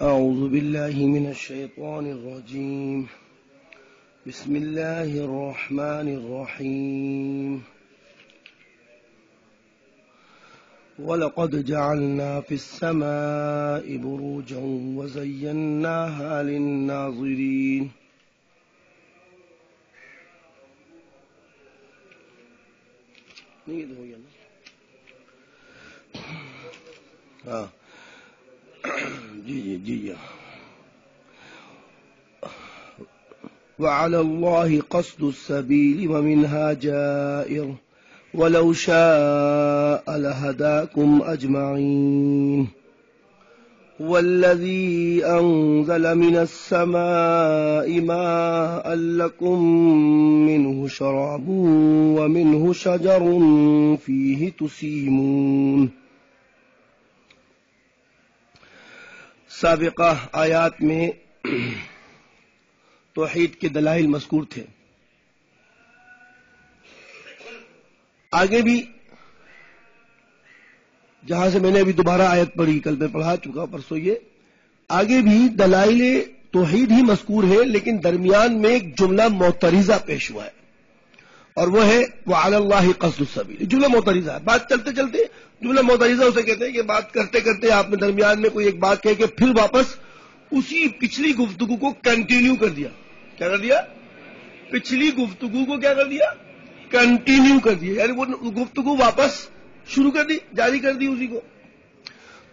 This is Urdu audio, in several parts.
أعوذ بالله من الشيطان الرجيم. بسم الله الرحمن الرحيم. ولقد جعلنا في السماء بروجا وزيناها للناظرين. جی وعلى الله قصد السبيل ومنها جائر ولو شاء لهداكم أجمعين. والذي أنزل من السماء ماء لكم منه شراب ومنه شجر فيه تسيمون. سابقہ آیات میں توحید کے دلائل مذکور تھے. آگے بھی جہاں سے میں نے ابھی دوبارہ آیت پڑھی، کل میں پڑھا چکا پرسوں، یہ آگے بھی دلائل توحید ہی مذکور ہے، لیکن درمیان میں ایک جملہ معترضہ پیش ہوا ہے، اور وہ ہے وعلی اللہ قصد السبیل. جملہ معترضہ ہے. بات چلتے چلتے جملہ معترضہ اسے کہتے ہیں کہ بات کرتے کرتے آپ نے درمیان میں کوئی ایک بات کہہ کے پھر واپس اسی پچھلی گفتگو کو کنٹینیو کر دیا. کیا کر دیا؟ پچھلی گفتگو کو کیا کر دیا؟ کنٹینیو کر دیا، یعنی وہ گفتگو واپس شروع کر دی، جاری کر دی اسی کو.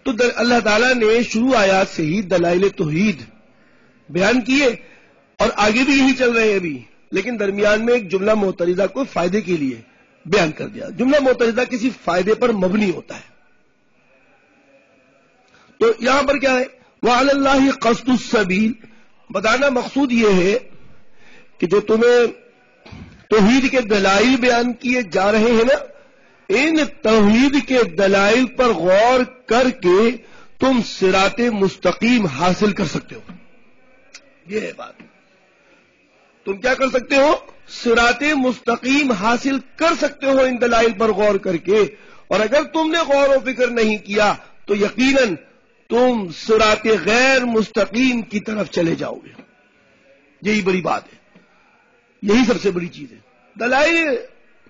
تو اللہ تعالیٰ نے شروع آیات سے ہی دلائل توحید بیان کیے، اور آگے بھی یہی چل رہے ہیں ابھی، لیکن درمیان میں ایک جملہ معترضہ کو فائدے کے لیے بیان کر دیا. جملہ معترضہ کسی فائدے پر مبنی ہوتا ہے. تو یہاں پر کیا ہے؟ وعلی اللہ قصد السبیل. بتانا مقصود یہ ہے کہ جو تمہیں توحید کے دلائل بیان کیے جا رہے ہیں نا، ان توحید کے دلائل پر غور کر کے تم صراط مستقیم حاصل کر سکتے ہو. یہ ہے بات. تم کیا کر سکتے ہو؟ صراط مستقیم حاصل کر سکتے ہو ان دلائل پر غور کر کے. اور اگر تم نے غور و فکر نہیں کیا تو یقیناً تم صراط غیر مستقیم کی طرف چلے جاؤ گے. یہی بڑی بات ہے، یہی سب سے بڑی چیز ہے. دلائل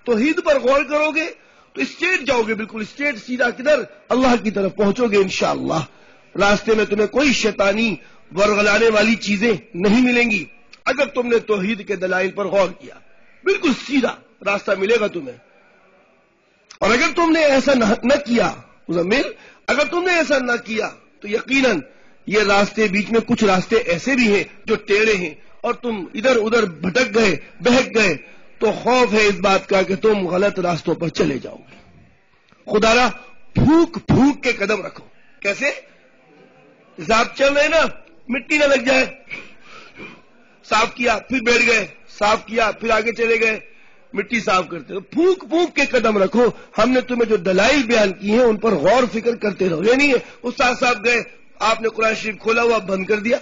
توحید پر غور کرو گے تو اسٹریٹ جاؤ گے، بالکل اسٹریٹ، سیدھا کدھر؟ اللہ کی طرف پہنچو گے انشاءاللہ. راستے میں تمہیں کوئی شیطانی ورغلانے والی چیزیں نہیں ملیں گی. اگر تم نے توحید کے دلائل پر غور کیا بالکل سیدھا راستہ ملے گا تمہیں. اور اگر تم نے ایسا نہ کیا مزمل، اگر تم نے ایسا نہ کیا تو یقیناً یہ راستے، بیچ میں کچھ راستے ایسے بھی ہیں جو ٹیڑھے ہیں، اور تم ادھر ادھر بھٹک گئے، بہک گئے، تو خوف ہے اس بات کا کہ تم غلط راستوں پر چلے جاؤ گے. خدا را پھونک پھونک کے قدم رکھو. کیسے؟ آپ چل رہے نا، مٹی نہ لگ جائے. صاف کیا پھر بیٹھ گئے، صاف کیا پھر آگے چلے گئے، مٹی صاف کرتے رہو. پھونک پھونک کے قدم رکھو. ہم نے تمہیں جو دلائل بیان کی ہیں ان پر غور فکر کرتے رہو. یہ نہیں ہے استاد صاحب گئے، آپ نے قرآن شریف کھولا ہوا بند کر دیا.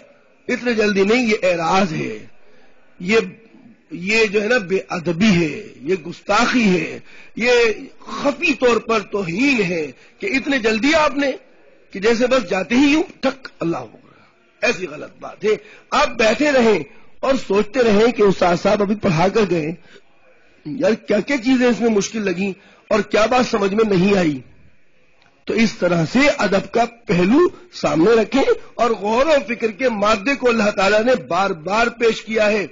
اتنے جلدی نہیں، یہ اعراض ہے، یہ جو ہے نا بے ادبی ہے، یہ گستاخی ہے، یہ خفی طور پر توہین ہے کہ اتنے جلدی آپ نے، کہ جیسے بس جاتے ہی یوں ٹھک اللہ ہو. ایسی غلط بات ہے. آپ بیٹھے رہیں اور سوچتے رہیں کہ استاد صاحب ابھی پڑھا کر گئے، یار کیا کیا چیزیں اس میں مشکل لگیں اور کیا بات سمجھ میں نہیں آئی. تو اس طرح سے ادب کا پہلو سامنے رکھیں اور غور و فکر کے مادے کو اللہ تعالیٰ نے بار بار پیش کیا ہے.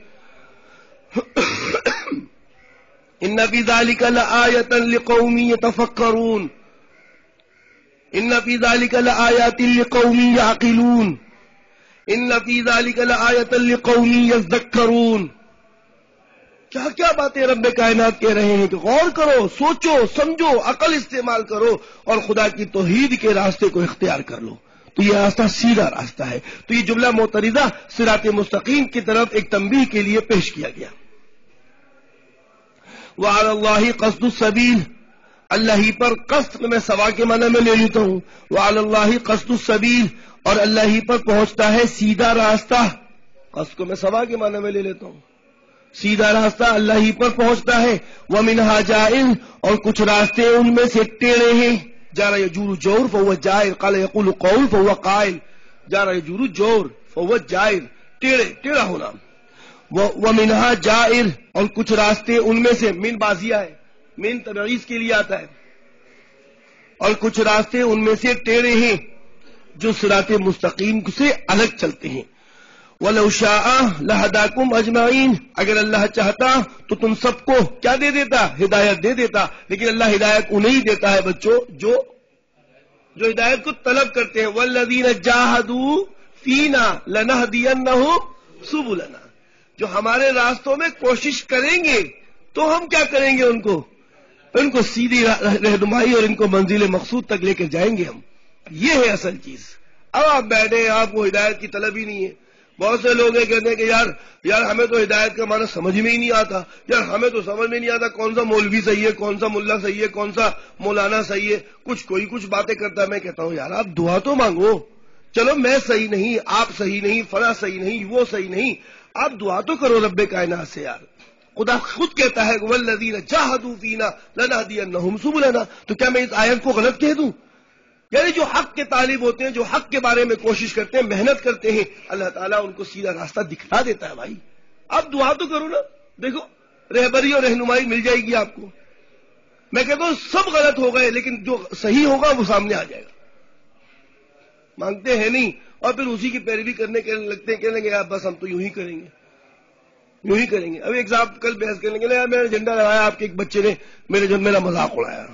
ان فی ذلک لآیۃ لقوم یتفکرون، ان فی ذلک لآیات لقوم یعقلون، ان فی ذلک لآیۃ لقوم یذکرون. کیا کیا باتیں رب کائنات کہہ رہے ہیں کہ غور کرو، سوچو، سمجھو، عقل استعمال کرو اور خدا کی توحید کے راستے کو اختیار کر لو. تو یہ راستہ سیدھا راستہ ہے. تو یہ جملہ معترضہ صراط مستقیم کی طرف ایک تنبیہ کے لیے پیش کیا گیا. وعلی اللہ قصد السبیل، اللہ ہی پر قصد میں سوا کے معنی میں لے لیتا ہوں. وعلی اللہ قصد السبیل، اور اللہ ہی پر پہنچتا ہے سیدھا راستہ. قصد کو میں سوا کے معنی میں لے لیتا ہوں. سیدھا راستہ اللہ ہی پر پہنچتا ہے. وَمِنْهَا جَائِرٌ، اور کچھ راستے ان میں سے ٹیڑھے ہیں. جارا یجور جور فهو جائر، قال يقول قول فهو قائل. جار یجور جور، فهو جائر، ٹیڑھا ہونا. ومنہا جائر، اور کچھ راستے ان میں سے، من بازیا ہے، من تبعیض کے لیے آتا ہے، اور کچھ راستے ان میں سے ٹیڑھے ہیں جو صراط مستقیم سے الگ چلتے ہیں. وَلَوْ شَاءَ لَهَدَاكُمْ أَجْمَعِينَ، اگر اللہ چاہتا تو تم سب کو کیا دے دیتا؟ ہدایت دے دیتا. لیکن اللہ ہدایت انہیں دیتا ہے بچوں جو ہدایت کو طلب کرتے ہیں. وَالَّذِينَ جَاهَدُوا فِينَا لَنَهْدِيَنَّهُمْ سُبُلَنَا، جو ہمارے راستوں میں کوشش کریں گے تو ہم کیا کریں گے؟ ان کو سیدھی رہنمائی اور ان کو منزل مقصود تک لے کے جائیں گے ہم. یہ ہے اصل چیز. اب آپ بیٹھے ہیں، آپ کو ہدایت کی طلب ہی نہیں ہے. بہت سے لوگ کہتے ہیں کہ یار ہمیں تو ہدایت کا معنی سمجھ میں ہی نہیں آتا، یار ہمیں تو سمجھ میں نہیں آتا کون سا مولوی صحیح ہے، کون سا ملا صحیح ہے، کون سا مولانا صحیح ہے. کوئی باتیں کرتا ہے. میں کہتا ہوں یار آپ دعا تو مانگو. چلو میں صحیح نہیں، آپ صحیح نہیں، فلاں صحیح نہیں، وہ صحیح نہیں، آپ دعا تو کرو رب کائنات سے. یار خدا خود کہتا ہے والذین جاہدوا فینا لنہدینہم سبلنا. تو کیا میں اس آیت کو غلط کہہ دوں؟ یعنی جو حق کے طالب ہوتے ہیں، جو حق کے بارے میں کوشش کرتے ہیں، محنت کرتے ہیں، اللہ تعالیٰ ان کو سیدھا راستہ دکھا دیتا ہے. بھائی اب دعا تو کرو نا، دیکھو رہبری اور رہنمائی مل جائے گی آپ کو. میں کہتا ہوں سب غلط ہو گئے لیکن جو صحیح ہوگا وہ سامنے آ جائے گا. مانگتے ہیں نہیں اور پھر اسی کی پیروی کرنے کے لگتے ہیں، کہنے لگے یار بس ہم تو یوں ہی کریں گے، یوں ہی کریں گے. اب ایک صاحب کل بحث کرنے کے لیے میں نے جھنڈا لگایا، آپ کے ایک بچے نے میرا مذاق اڑایا.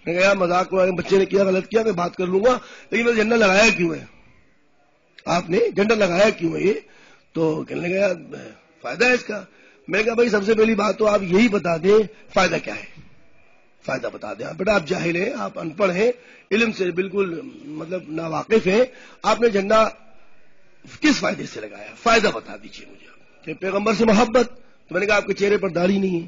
میں کہا مذاق اڑایا، بچے نے کیا غلط کیا میں بات کر لوں گا، لیکن میں جھنڈا لگایا کیوں ہے؟ آپ نے جھنڈا لگایا کیوں ہے؟ یہ تو کہنے لگا فائدہ ہے اس کا. میں کہا بھائی سب سے پہلی بات تو آپ یہی بتا دیں فائدہ کیا ہے، فائدہ بتا دیں. بیٹا آپ جاہل ہیں، آپ ان پڑھ ہیں، علم سے بالکل مطلب ناواقف ہیں. آپ نے جھنڈا کس فائدے سے لگایا؟ فائدہ بتا دیجیے مجھے. کہ پیغمبر سے محبت. تو میں نے کہا آپ کے چہرے پر داڑھی نہیں ہے،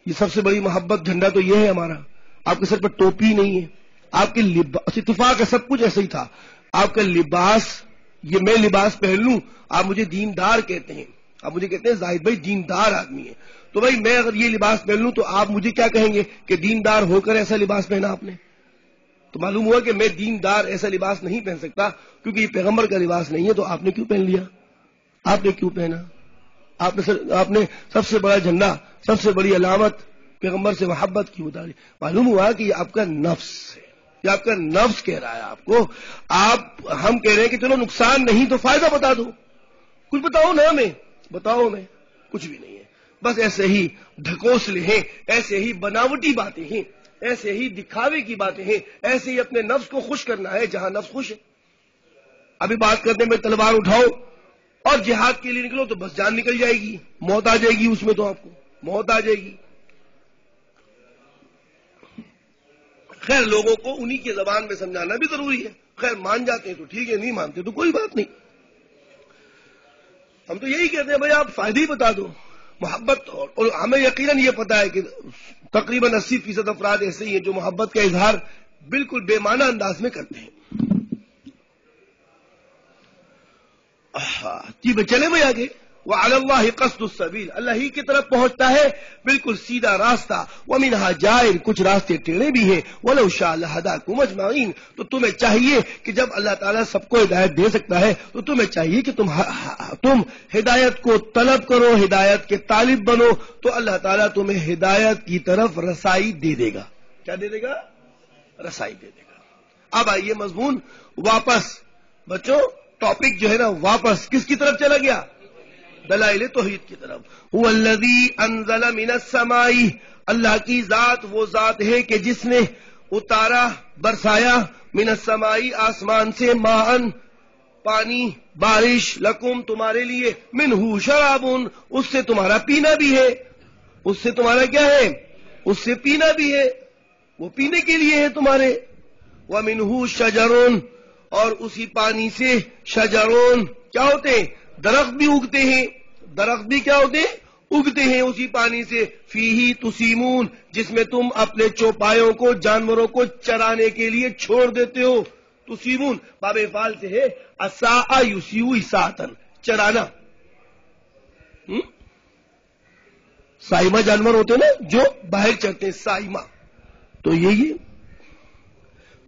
یہ سب سے بڑی محبت جھنڈا تو یہ ہے ہمارا. آپ کے سر پر ٹوپی نہیں ہے، آپ کے لباس اتفاق ہے سب کچھ ایسا ہی تھا. آپ کا لباس، یہ میں لباس پہن لوں آپ مجھے دیندار کہتے ہیں، آپ مجھے کہتے ہیں زاہد بھائی دیندار آدمی ہے. تو بھائی میں اگر یہ لباس پہن لوں تو آپ مجھے کیا کہیں گے کہ دیندار ہو کر ایسا لباس پہنا آپ نے. تو معلوم ہوا کہ میں دیندار ایسا لباس نہیں پہن سکتا کیونکہ یہ پیغمبر کا لباس نہیں ہے. تو آپ نے کیوں پہن لیا؟ آپ نے کیوں پہنا؟ آپ نے سب سے بڑا جھنڈا، سب سے بڑی علامت پیغمبر سے محبت کی اتاری. معلوم ہوا کہ یہ آپ کا نفس ہے، یہ آپ کا نفس کہہ رہا ہے آپ کو. ہم کہہ رہے ہیں کہ چلو نقصان نہیں تو فائدہ بتا دو، کچھ بتاؤ نا ہمیں. بتاؤ میں کچھ بھی نہیں ہے، بس ایسے ہی ڈھکوسلے ہیں، ایسے ہی بناوٹی باتیں ہیں، ایسے ہی دکھاوے کی باتیں ہیں، ایسے ہی اپنے نفس کو خوش کرنا ہے جہاں نفس خوش ہے. ابھی بات کرتے میں تلوار اٹھاؤ اور جہاد کے لیے نکلو تو بس جان نکل جائے گی، موت آ جائے گی، اس میں تو آپ کو موت آ جائے گی. خیر لوگوں کو انہی کی زبان میں سمجھانا بھی ضروری ہے. خیر مان جاتے ہیں تو ٹھیک ہے، نہیں مانتے تو کوئی بات نہیں. ہم تو یہی کہتے ہیں بھائی آپ فائدے ہی بتا دو. محبت، اور ہمیں یقیناً یہ پتا ہے کہ تقریباً 80% افراد ایسے ہی ہیں جو محبت کا اظہار بالکل بے معنی انداز میں کرتے ہیں. جی چلے بھائی آگے. وعلی اللہ قصد السبیل، اللہ ہی کی طرف پہنچتا ہے بالکل سیدھا راستہ. ومنہا جائر، کچھ راستے ٹیڑھے بھی ہیں. ولو شاء لہداکم اجمعین، تو تمہیں چاہیے کہ جب اللہ تعالیٰ سب کو ہدایت دے سکتا ہے تو تمہیں چاہیے کہ تم ہدایت کو طلب کرو، ہدایت کے طالب بنو، تو اللہ تعالیٰ تمہیں ہدایت کی طرف رسائی دے دے گا. کیا دے دے گا؟ رسائی دے دے گا. اب آئیے مضمون واپس. بچوں ٹاپک جو ہے نا واپس کس کی طرف چلا گیا؟ دلائل توحید کی طرف. هو الذی انزل من السماء، اللہ کی ذات وہ ذات ہے کہ جس نے اتارا، برسایا، من السماء آسمان سے، ماءن پانی، بارش، لکم تمہارے لیے، منہ شراب اس سے تمہارا پینا بھی ہے. اس سے تمہارا کیا ہے؟ اس سے پینا بھی ہے، وہ پینے کے لیے ہے تمہارے. ومنہ شجرون، اور اسی پانی سے شجرون کیا ہوتے ہیں؟ درخت بھی اگتے ہیں. درخت بھی کیا ہوتے ہیں؟ اگتے ہیں اسی پانی سے. فیہ تسیمون، جس میں تم اپنے چوپایوں کو، جانوروں کو چرانے کے لیے چھوڑ دیتے ہو. تسیمون باب افعال سے ہے، اساء یسیء اساءۃ، چرانا. سائمہ جانور ہوتے ہیں نا جو باہر چرتے ہیں، سائمہ. تو یہی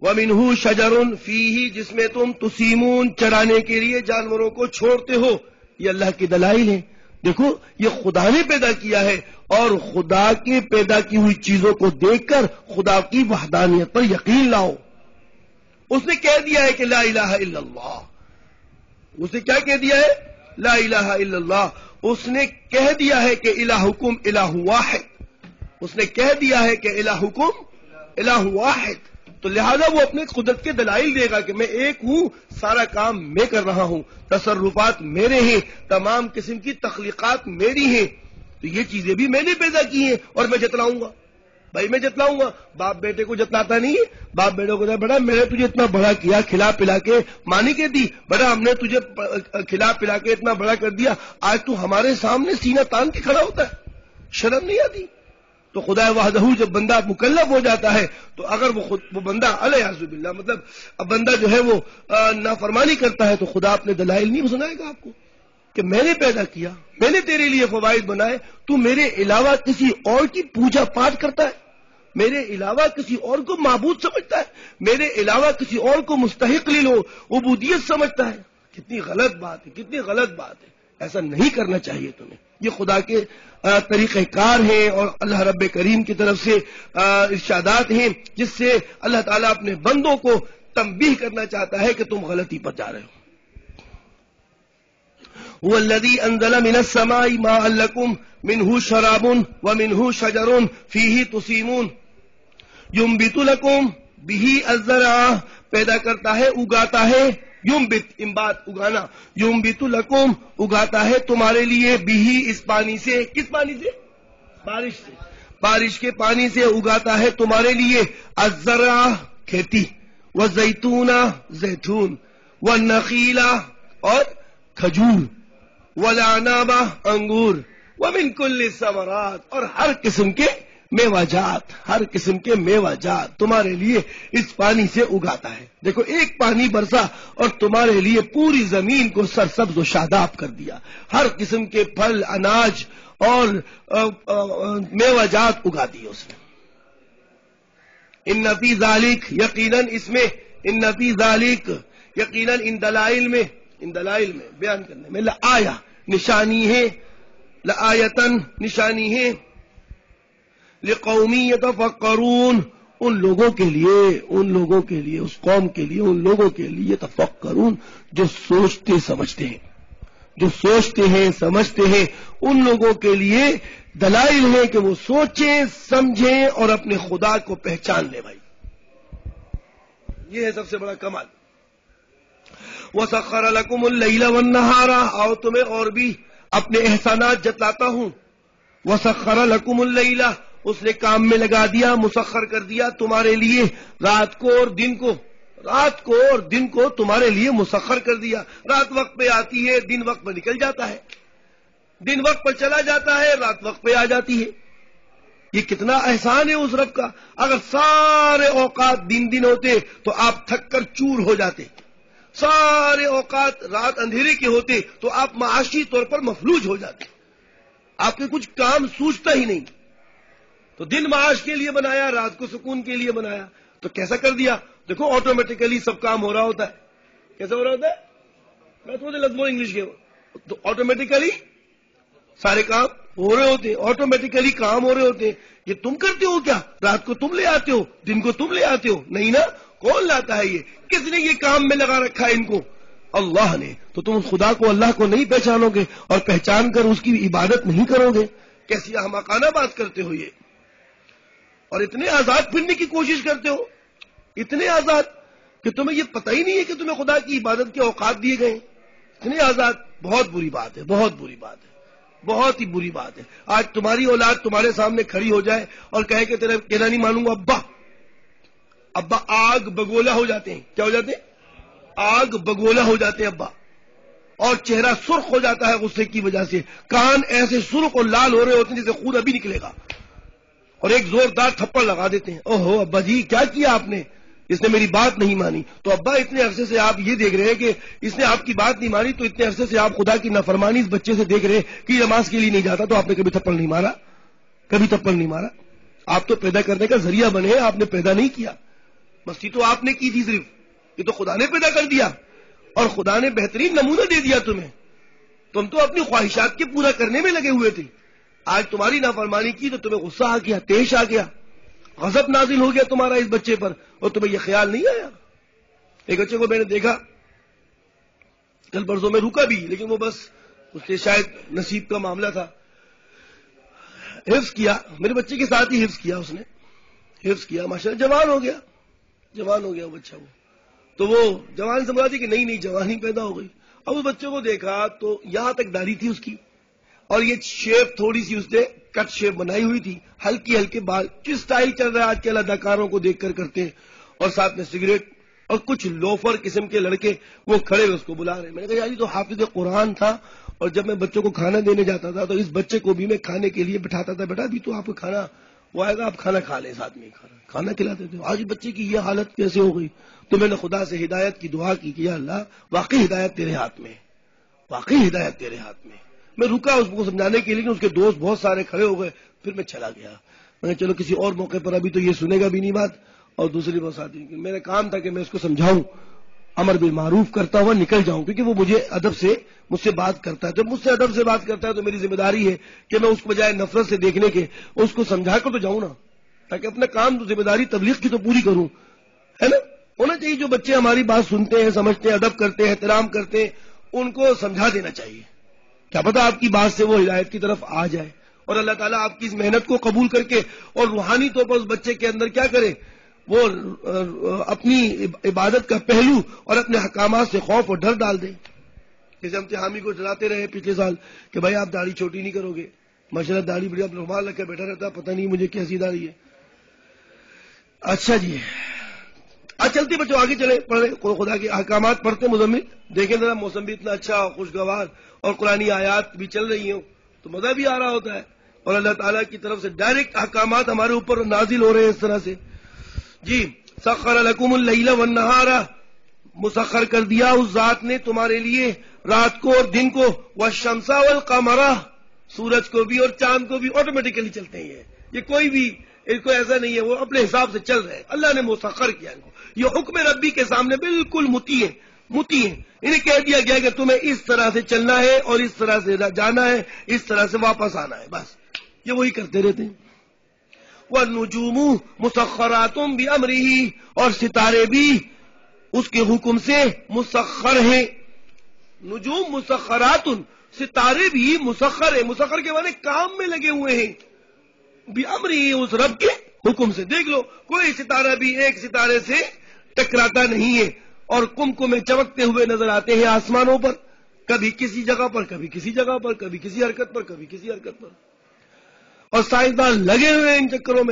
وَمِنْهُ شَجَرٌ فِيهِ جس میں تم تسیمون چرانے کے لیے جانوروں کو چھوڑتے ہو. یہ اللہ کی دلائل ہیں. دیکھو یہ خدا نے پیدا کیا ہے اور خدا کے پیدا کی ہوئی چیزوں کو دیکھ کر خدا کی وحدانیت پر یقین لاؤ. اس نے کہہ دیا ہے کہ لا الہ الا اللہ. اس نے کیا کہہ دیا ہے؟ لا الہ الا اللہ. اس نے کہہ دیا ہے کہ الہکم الہ واحد. اس نے کہہ دیا ہے کہ الہکم الہ واحد. تو لہذا وہ اپنے قدرت کے دلائل دے گا کہ میں ایک ہوں, سارا کام میں کر رہا ہوں, تصرفات میرے ہیں, تمام قسم کی تخلیقات میری ہیں. تو یہ چیزیں بھی میں نے پیدا کی ہیں اور میں جتلاؤں گا. بھائی میں جتلاؤں گا. باپ بیٹے کو جتلاتا نہیں ہے. باپ بیٹے کو بڑا میں نے تجھے اتنا بڑا کیا, کھلا پلا کے مانی کے دی, بڑا ہم نے تجھے کھلا پلا کے اتنا بڑا کر دیا, آج تو ہمارے سامنے سینہ تان کے کھڑا ہوتا ہے, شرم نہیں آتی؟ تو خدا وحدہ جب بندہ مکلف ہو جاتا ہے تو اگر وہ بندہ الیاذ باللہ مطلب اب بندہ جو ہے وہ نافرمانی کرتا ہے تو خدا اپنے دلائل نہیں سنائے گا آپ کو کہ میں نے پیدا کیا, میں نے تیرے لیے فوائد بنائے, تو میرے علاوہ کسی اور کی پوجا پاٹ کرتا ہے, میرے علاوہ کسی اور کو معبود سمجھتا ہے, میرے علاوہ کسی اور کو مستحق عبودیت سمجھتا ہے. کتنی غلط بات ہے, کتنی غلط بات ہے. ایسا نہیں کرنا چاہیے تمہیں. یہ خدا کے طریقہ کار ہیں اور اللہ رب کریم کی طرف سے ارشادات ہیں جس سے اللہ تعالیٰ اپنے بندوں کو تنبیہ کرنا چاہتا ہے کہ تم غلطی پر جا رہے ہو. هو الذي انزل من السماء ماء لكم منه شراب ومنه شجر فيه تسيمون ينبت لكم به الزرع پیدا کرتا ہے, اگاتا ہے, ينبت انبات اگانا, ينبت لكم اگاتا ہے تمہارے لیے, به اس پانی سے. کس پانی سے؟ بارش سے. بارش کے پانی سے اگاتا ہے تمہارے لیے الزرع کھیتی, والزیتون زیتون, والنخیل اور کھجور, والعناب انگور, ومن کل الثمرات اور ہر قسم کے میوہ جات, ہر قسم کے میوہ جات تمہارے لیے اس پانی سے اگاتا ہے. دیکھو ایک پانی برسا اور تمہارے لیے پوری زمین کو سرسبز و شاداب کر دیا, ہر قسم کے پھل اناج اور میوہ جات اگا دیے اس نے. ان فی ذالک یقیناً اس میں, ان فی ذالک یقیناً ان دلائل میں بیان کرنے میں لآیا نشانی ہے, لآیتن نشانی ہے, لقومی یتفکرون ان لوگوں کے لیے اس قوم کے لیے, ان لوگوں کے لیے یتفکرون جو سوچتے سمجھتے ہیں, جو سوچتے ہیں سمجھتے ہیں, ان لوگوں کے لیے دلائل ہیں کہ وہ سوچیں سمجھیں اور اپنے خدا کو پہچان لیں. بھائی یہ ہے سب سے بڑا کمال. وَسَخَّرَ لَكُمُ اللَّيْلَ وَالنَّهَارَ اور تمہیں اور بھی اپنے احسانات جتلاتا ہوں. وَسَخَّرَ لَكُمُ اللَّيْلَ اس نے کام میں لگا دیا, مسخر کر دیا تمہارے لیے رات کو اور دن کو, رات کو اور دن کو تمہارے لیے مسخر کر دیا. رات وقت پہ آتی ہے, دن وقت پہ نکل جاتا ہے, دن وقت پہ چلا جاتا ہے, رات وقت پہ آ جاتی ہے. یہ کتنا احسان ہے اس رب کا. اگر سارے اوقات دن ہوتے تو آپ تھک کر چور ہو جاتے, سارے اوقات رات اندھیرے کے ہوتے تو آپ معاشی طور پر مفلوج ہو جاتے, آپ کے کچھ کام سوچتا ہی نہیں. تو دن معاش کے لیے بنایا, رات کو سکون کے لیے بنایا, تو کیسا کر دیا؟ دیکھو آٹومیٹیکلی سب کام ہو رہا ہوتا ہے. کیسا ہو رہا ہوتا ہے؟ میں تو لفظ انگلش کے, تو آٹومیٹیکلی سارے کام ہو رہے ہوتے ہیں, آٹومیٹیکلی کام ہو رہے ہوتے ہیں. یہ تم کرتے ہو کیا؟ رات کو تم لے آتے ہو, دن کو تم لے آتے ہو؟ نہیں نا. کون لاتا ہے یہ؟ کس نے یہ کام میں لگا رکھا ہے ان کو؟ اللہ نے. تو تم خدا کو, اللہ کو نہیں پہچانو گے اور پہچان کر اس کی عبادت نہیں کرو گے. کیسی احمقانہ بات کرتے ہو یہ, اور اتنے آزاد پھرنے کی کوشش کرتے ہو, اتنے آزاد کہ تمہیں یہ پتہ ہی نہیں ہے کہ تمہیں خدا کی عبادت کے اوقات دیے گئے. اتنے آزاد, بہت بری بات ہے, بہت بری بات ہے, بہت ہی بری بات ہے. آج تمہاری اولاد تمہارے سامنے کھڑی ہو جائے اور کہے کہ تیرا کہنا نہیں مانوں گا ابا, ابا آگ بگولا ہو جاتے ہیں. کیا ہو جاتے ہیں؟ آگ بگولا ہو جاتے ہیں ابا, اور چہرہ سرخ ہو جاتا ہے غصے کی وجہ سے, کان ایسے سرخ اور لال ہو رہے ہوتے ہیں جیسے خون ابھی نکلے گا, اور ایک زوردار تھپڑ لگا دیتے ہیں. اوہو ابا جی کیا کیا آپ نے, اس نے میری بات نہیں مانی. تو ابا اتنے عرصے سے آپ یہ دیکھ رہے ہیں کہ اس نے آپ کی بات نہیں مانی, تو اتنے عرصے سے آپ خدا کی نافرمانی اس بچے سے دیکھ رہے ہیں کہ نماز کے لیے نہیں جاتا, تو آپ نے کبھی تھپڑ نہیں مارا, کبھی تھپڑ نہیں مارا. آپ تو پیدا کرنے کا ذریعہ بنے, آپ نے پیدا نہیں کیا. مستی تو آپ نے کی تھی صرف، یہ تو خدا نے پیدا کر دیا اور خدا نے بہترین نمونہ دے دیا تمہیں. تم تو اپنی خواہشات کے پورا کرنے میں لگے ہوئے تھے. آج تمہاری نافرمانی کی تو تمہیں غصہ آ گیا، تیش آ گیا، غضب نازل ہو گیا تمہارا اس بچے پر، اور تمہیں یہ خیال نہیں آیا. ایک بچے کو میں نے دیکھا کل برسوں میں، رکا بھی لیکن وہ بس اس کے شاید نصیب کا معاملہ تھا. حفظ کیا، میرے بچے کے ساتھ ہی حفظ کیا، اس نے حفظ کیا، ماشاءاللہ جوان ہو گیا وہ بچہ. تو وہ جوان سمجھا تھی کہ نہیں جوانی پیدا ہو گئی. اب اس بچے کو دیکھا تو یہاں تک داڑھی تھی اس کی، اور یہ شیپ تھوڑی سی اس نے کٹ شیپ بنائی ہوئی تھی، ہلکے بال، جس سٹائل چل رہا ہے آج کل اداکاروں کو دیکھ کر کرتے ہیں، اور ساتھ میں سگریٹ، اور کچھ لوفر قسم کے لڑکے وہ کھڑے ہوئے اس کو بلا رہے ہیں. میں نے کہا یار یہ تو حافظ قرآن تھا، اور جب میں بچوں کو کھانا دینے جاتا تھا تو اس بچے کو بھی میں کھانے کے لیے بٹھاتا تھا، بیٹا ابھی تو آپ کو کھانا وہ آئے گا، آپ کھانا کھا لیں، ساتھ میں کھانا کھلاتے تھے. آج بچے کی یہ حالت کیسے ہو گئی؟ تو میں نے خدا سے ہدایت کی دعا کی کہ یا اللہ واقعی ہدایت تیرے ہاتھ میں، واقعی ہدایت تیرے ہاتھ میں. میں رکا اس کو سمجھانے کے لیے، اس کے دوست بہت سارے کھڑے ہو گئے، پھر میں چلا گیا. میں نے چلو کسی اور موقع پر، ابھی تو یہ سنے گا بھی نہیں بات. اور دوسری بات آتی کہ میرا کام تھا کہ میں اس کو سمجھاؤں، امر بالمعروف کرتا ہوا نکل جاؤں، کیونکہ وہ مجھے ادب سے مجھ سے بات کرتا ہے. جب مجھ سے ادب سے بات کرتا ہے تو میری ذمہ داری ہے کہ میں اس کو بجائے نفرت سے دیکھنے کے اس کو سمجھا کر تو جاؤں نا، تاکہ اپنا کام تو ذمہ داری تبلیغ کی تو پوری کروں، ہے نا. ہونا چاہیے جو بچے ہماری بات سنتے ہیں، سمجھتے ہیں، ادب کرتے ہیں، احترام کرتے ہیں، ان کو سمجھا دینا چاہیے. کیا پتا آپ کی بات سے وہ ہدایت کی طرف آ جائے، اور اللہ تعالیٰ آپ کی اس محنت کو قبول کر کے اور روحانی طور پر اس بچے کے اندر کیا کرے، وہ اپنی عبادت کا پہلو اور اپنے حکامات سے خوف اور ڈر ڈال دیں. جیسے ہم حامی کو ڈراتے رہے پچھلے سال کہ بھائی آپ داڑھی چھوٹی نہیں کرو گے، ماشاءاللہ داڑھی بڑی، آپ رومال رکھ کے بیٹھا رہتا، پتہ نہیں مجھے کیسی داڑھی ہے. اچھا جی، آج چلتے بچوں آگے چلے، پڑھے خدا کے احکامات پڑھتے. مزمل دیکھیں ذرا، موسم بھی اتنا اچھا خوشگوار، اور قرآنی آیات بھی چل رہی ہوں تو مزہ بھی آ رہا ہوتا ہے، اور اللہ تعالیٰ کی طرف سے ڈائریکٹ احکامات ہمارے اوپر نازل ہو رہے ہیں اس طرح سے. جی، سخر لکم اللیل والنہار، مسخر کر دیا اس ذات نے تمہارے لیے رات کو اور دن کو، والشمس والقمر، سورج کو بھی اور چاند کو بھی آٹومیٹیکلی چلتے ہیں. یہ کوئی بھی ان کو ایسا نہیں ہے، وہ اپنے حساب سے چل رہے ہیں، اللہ نے مسخر کیا ان کو. یہ حکم ربی کے سامنے بالکل مطیع ہیں. انہیں کہہ دیا گیا کہ تمہیں اس طرح سے چلنا ہے اور اس طرح سے جانا ہے، اس طرح سے واپس آنا ہے، بس یہ وہی کرتے رہتے ہیں. والنجوم مسخرات بامرہ، اور ستارے بھی اس کے حکم سے مسخر ہیں. نجوم مسخرات، ستارے بھی مسخر ہیں. مسخر کے معنی کام میں لگے ہوئے ہیں، بامرہ، اس رب کے حکم سے. دیکھ لو کوئی ستارہ بھی ایک ستارے سے ٹکراتا نہیں ہے، اور کم میں چمکتے ہوئے نظر آتے ہیں آسمانوں پر، کبھی کسی جگہ پر، کبھی کسی جگہ پر، کبھی کسی حرکت پر، کبھی کسی حرکت پر. اور سائنسدان لگے ہوئے ان چکروں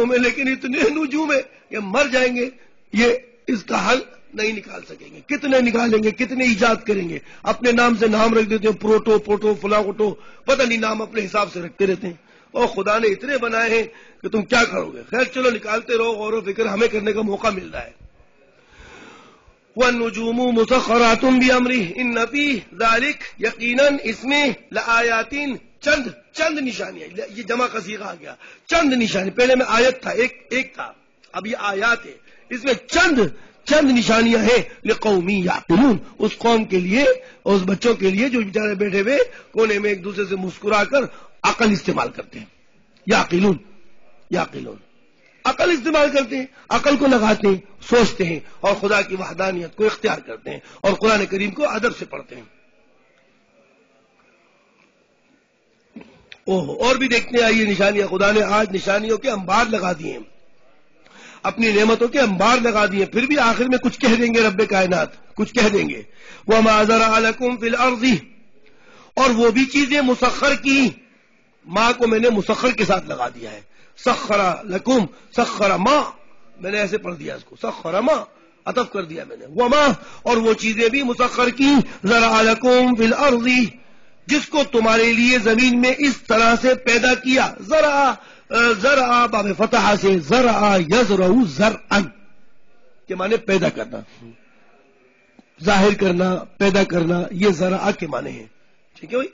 میں، لیکن اتنے نجوم ہیں کہ مر جائیں گے، یہ اس کا حل نہیں نکال سکیں گے. کتنے نکالیں گے، کتنے ایجاد کریں گے، اپنے نام سے نام رکھ دیتے ہیں، پروٹو فلاں کوٹو، پتہ نہیں نام اپنے حساب سے رکھتے رہتے ہیں. اور خدا نے اتنے بنائے ہیں کہ تم کیا کرو گے. خیر چلو نکالتے رہو، غور و فکر ہمیں کرنے کا موقع مل رہا ہے. والنجوم مسخرات بامرہ ان فی ذلک، یقیناً اس میں لآیات، چند نشانیاں. یہ جمع کا صیغہ آ گیا، چند نشانی. پہلے میں آیت تھا، ایک تھا، اب یہ آیات ہے. اس میں چند نشانیاں ہیں لقوم یعقلون، اس قوم کے لیے، اس بچوں کے لیے جو بیچارے بیٹھے ہوئے کونے میں ایک دوسرے سے مسکرا کر عقل استعمال کرتے ہیں. یعقلون عقل استعمال کرتے ہیں، عقل کو لگاتے ہیں، سوچتے ہیں، اور خدا کی وحدانیت کو اختیار کرتے ہیں، اور قرآن کریم کو ادب سے پڑھتے ہیں. اور بھی دیکھتے ہیں آئیے نشانیاں. خدا نے آج نشانیوں کے انبار لگا دیے ہیں، اپنی نعمتوں کے انبار لگا دیے. پھر بھی آخر میں کچھ کہہ دیں گے رب کائنات، کچھ کہہ دیں گے. وَمَا زَرَعَ لَكُمْ فِي الْأَرْضِ، اور وہ بھی چیزیں مسخر کی، ماں کو میں نے مسخر کے ساتھ لگا دیا ہے. سخر لکم، سخر ما، میں نے ایسے پڑھ دیا اس کو، سخر ما عطف کر دیا میں نے. وما، اور وہ چیزیں بھی مسخر کی، زرع لکم فی الارض، جس کو تمہارے لیے زمین میں اس طرح سے پیدا کیا. زرع باب فتح سے، زرع یزرع زرعا کے معنی پیدا کرنا، ظاہر کرنا، پیدا کرنا، یہ زرع کے معنی ہیں. ٹھیک ہے بھائی.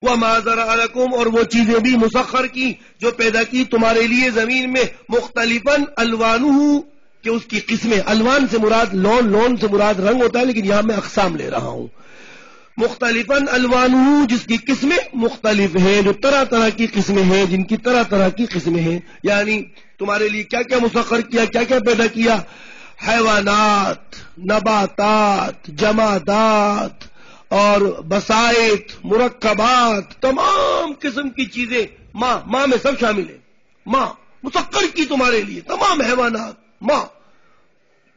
وَمَا ذَرَأَ لَكُمْ، اور وہ چیزیں بھی مسخر کی جو پیدا کی تمہارے لیے زمین میں، مختلفاً الوانہ، کہ اس کی قسمیں، الوان سے مراد لون سے مراد رنگ ہوتا ہے، لیکن یہاں میں اقسام لے رہا ہوں. مختلفاً الوانہ، جس کی قسمیں مختلف ہیں، جو طرح طرح کی قسمیں ہیں، جن کی طرح طرح کی قسمیں ہیں. یعنی تمہارے لیے کیا کیا مسخر کیا، کیا کیا پیدا کیا؟ حیوانات، نباتات، جمادات اور بسائط، مرکبات، تمام قسم کی چیزیں. ماں میں سب شامل ہے. ماں مسخر کی تمہارے لیے، تمام حیوانات، ماں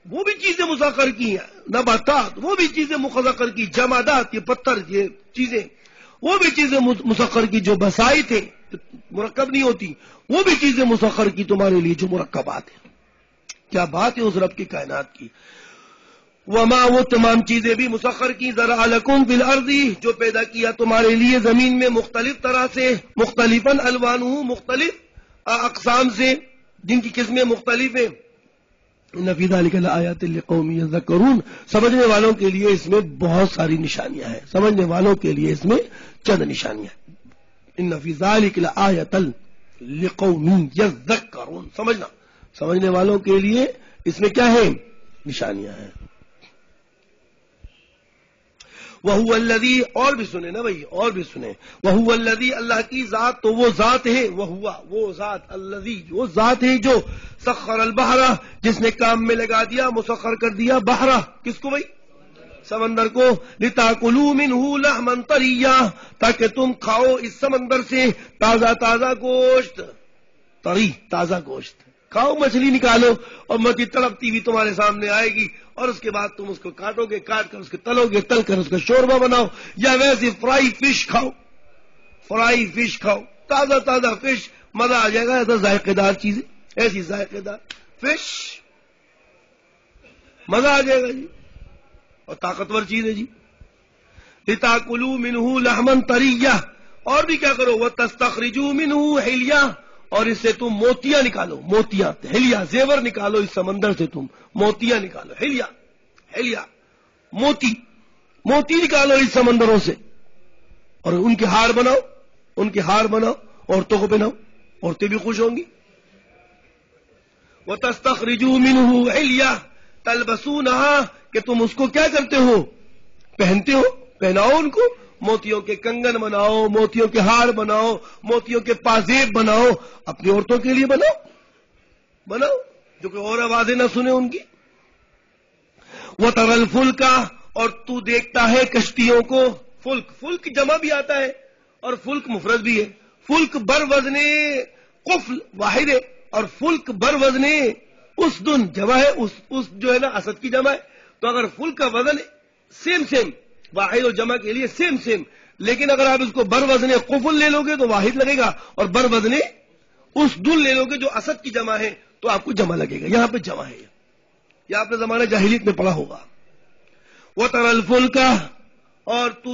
وہ بھی چیزیں مسخر کی ہیں، نباتات وہ بھی چیزیں مسخر کی، جمادات یہ پتھر یہ چیزیں وہ بھی چیزیں مسخر کی جو بسائط ہیں، مرکب نہیں ہوتی، وہ بھی چیزیں مسخر کی تمہارے لیے جو مرکبات ہیں. کیا بات ہے اس رب کی کائنات کی. وما، وہ تمام چیزیں بھی مسخر کی. ذرا لکم فی الارض، جو پیدا کیا تمہارے لیے زمین میں مختلف طرح سے، مختلفاً الوانہ، مختلف اقسام سے، جن کی قسمیں مختلف ہیں. ان فی ذلک لآیات لقوم یذکرون، سمجھنے والوں کے لیے اس میں بہت ساری نشانیاں ہیں، سمجھنے والوں کے لیے اس میں چند نشانیاں ہیں. ان فی ذلک لآیات لقوم یذکرون، سمجھنے والوں کے لیے اس میں کیا ہے؟ نشانیاں ہیں. وَهُوَ الَّذِي، اور بھی سنیں نا بھائی، اور بھی سنیں. وَهُوَ الَّذِي، اللہ کی ذات تو وہ ذات ہے. وہ ذات، الذی وہ ذات ہے جو سخر البحر، جس نے کام میں لگا دیا، مسخر کر دیا بحر، کس کو بھائی؟ سمندر کو. لِتَأْكُلُوا مِنْهُ لَحْمًا طَرِيًّا، تاکہ تم کھاؤ اس سمندر سے تازہ گوشت. طری، تازہ گوشت کھاؤ. مچھلی نکالو اور مچھلی تڑپتی ہوئی تمہارے سامنے آئے گی، اور اس کے بعد تم اس کو کاٹو گے، کاٹ کر اس کو تلو گے، تل کر اس کا شوربہ بناؤ، یا ویسے فرائی فش کھاؤ. تازہ فش، مزہ آ جائے گا. ایسا ذائقے دار چیز، ایسی ذائقے دار فش، مزہ آ جائے گا جی، اور طاقتور چیز ہے جی. لِتَأْكُلُوا مِنْهُ لَحْمًا طَرِيًّا، اور بھی کیا کرو؟ وَتَسْتَخْرِجُوا مِنْهُ حِلْيًا، اور اس سے تم موتیاں نکالو. موتیاں، ہلیا، زیور نکالو اس سمندر سے، تم موتیاں نکالو. ہلیا موتی نکالو اس سمندروں سے، اور ان کے ہار بناؤ، عورتوں کو پہناؤ، عورتیں بھی خوش ہوں گی. وَتَسْتَخْرِجُوا مِنْهُ حِلْيًا تَلْبَسُونَهَا، کہ تم اس کو کیا کرتے ہو؟ پہنتے ہو، پہناؤ ان کو. موتیوں کے کنگن بناؤ، موتیوں کے ہار بناؤ، موتیوں کے پازیب بناؤ، اپنی عورتوں کے لیے بناؤ جو کہ اور آوازیں نہ سنے ان کی. وَتَرَى الْفُلْكَ، اور تو دیکھتا ہے کشتیوں کو. فلک جمع بھی آتا ہے اور فلک مفرد بھی ہے. فلک بر وزن قفل واحد ہے، اور فلک بر وزن اسدن جمع ہے. اس جو ہے نا اسد کی جمع ہے. تو اگر فلک کا وزن سیم واحد اور جمع کے لیے سیم، لیکن اگر آپ اس کو بر وزن قفل لے لو گے تو واحد لگے گا، اور بر وزن اسدن لے لو گے جو اسد کی جمع ہے تو آپ کو جمع لگے گا. یہاں پہ جمع ہے، یہ آپ نے زمانہ جاہلیت میں پڑھا ہوگا. وَتَرَى الْفُلْكَ، اور تو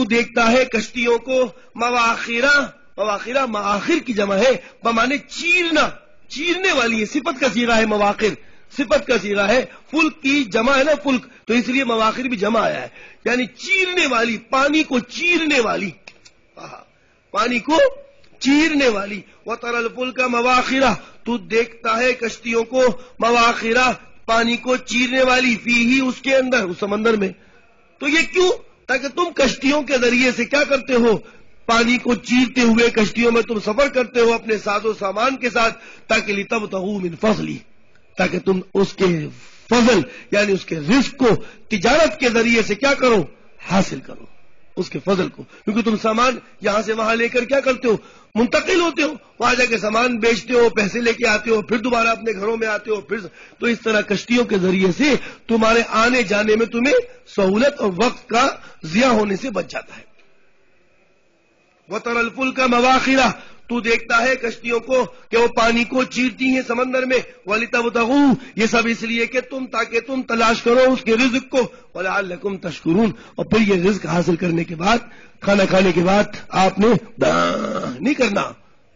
دیکھتا ہے کشتیوں کو. مواخرہ مآخر کی جمع ہے، بمانے چیرنے والی ہے. صفت کا صیغہ ہے مواخر، صفت کا صیغہ ہے. فلک کی جمع ہے نا فلک، تو اس لیے مواخر بھی جمع آیا ہے، یعنی چیرنے والی، پانی کو چیرنے والی. وَتَرَى الْفُلْكَ مَوَاخِرَ، تو دیکھتا ہے کشتیوں کو. مواخرہ پانی کو چیرنے والی، فیہی اس کے اندر، اس سمندر میں. تو یہ کیوں؟ تاکہ تم کشتیوں کے ذریعے سے کیا کرتے ہو؟ پانی کو چیرتے ہوئے کشتیوں میں تم سفر کرتے ہو اپنے ساز و سامان کے ساتھ. تاکہ لِتَبْتَغُوا مِنْ فَضْلِهِ، تاکہ تم اس کے فضل یعنی اس کے رزق کو تجارت کے ذریعے سے کیا کرو؟ حاصل کرو اس کے فضل کو. کیونکہ تم سامان یہاں سے وہاں لے کر کیا کرتے ہو؟ منتقل ہوتے ہو، وہاں جا کے سامان بیچتے ہو، پیسے لے کے آتے ہو، پھر دوبارہ اپنے گھروں میں آتے ہو، تو اس طرح کشتیوں کے ذریعے سے تمہارے آنے جانے میں تمہیں سہولت اور وقت کا ضیاع ہونے سے بچ جاتا ہے. وَتَرَى الْفُلْكَ مَوَاخِرَ، تو دیکھتا ہے کشتیوں کو کہ وہ پانی کو چیرتی ہیں سمندر میں. وَلِتَبْتَغُوا، یہ سب اس لیے کہ تاکہ تم تلاش کرو اس کے رزق کو. وَلَعَلَّكُمْ تَشْكُرُونَ، اور پھر یہ رزق حاصل کرنے کے بعد، کھانا کھانے کے بعد آپ نے نہیں کرنا،